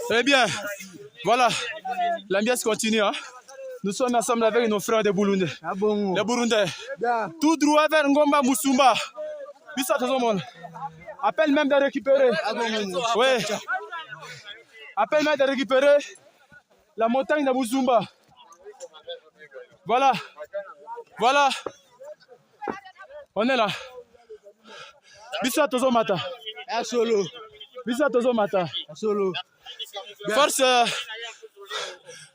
Eh bien, voilà, l'ambiance continue. Hein. Nous sommes ensemble avec nos frères de Burundi. Ah bon? Les Burundais. Yeah. Tout droit vers Ngomba Moussumba. Bisa tout le monde. Appelle même de récupérer. Ah bon? Oui. Appelle même de récupérer la montagne de Moussumba. Voilà. Voilà. On est là. Bisa Tozo Mata. Ah solo. Bisa Tozo Mata. Ah solo. Force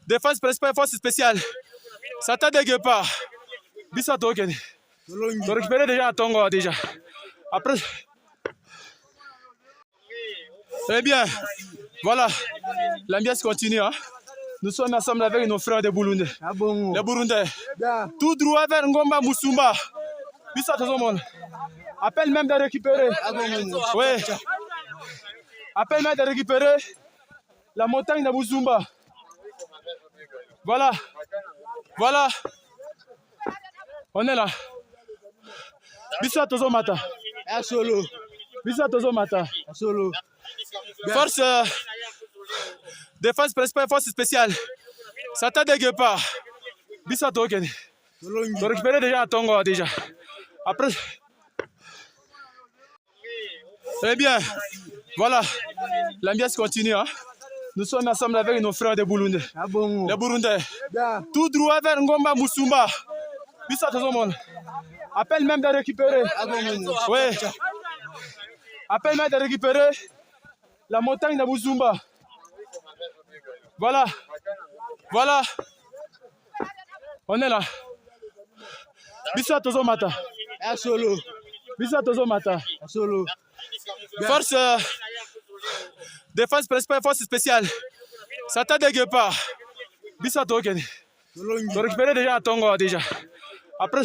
défense principale, force spéciale. Ça t'a dégueu pas. Bisa Token. Tu as récupéré déjà à Tongo déjà. Après. Eh bien, voilà. L'ambiance continue. Hein. Nous sommes ensemble avec nos frères de Burundi. Ah bon? Les Burundais. Yeah. Tout droit vers Ngomba Moussumba. Bisa tout le monde. Appelle même de récupérer. Ah bon? Oui. Appelle même de récupérer la montagne de Moussumba. Voilà. Voilà. On est là. Bisa Tozo Mata. Ah solo. Bisa Tozo Mata. Ah solo. Force défense principale, force spéciale. Ça t'a dégueu pas. Bisa Token. Tu as récupéré déjà à Tongo déjà. Après. Eh bien, voilà. L'ambiance continue. Hein. Nous sommes ensemble avec nos frères de Burundi. Ah bon? Les Burundais. Yeah. Tout droit vers Ngomba Moussumba. Bisa tout le monde. Appelle même de récupérer. Ah bon? Oui. Appelle même de récupérer la montagne de Moussumba. Voilà. Voilà. On est là. Bisa Tozo Mata. Ah solo. Bisa Tozo Mata. Ah solo. Force défense principale, force spéciale. Ça t'a dégueu pas. Bisa Token. Tu as récupéré déjà à Tongo déjà. Après.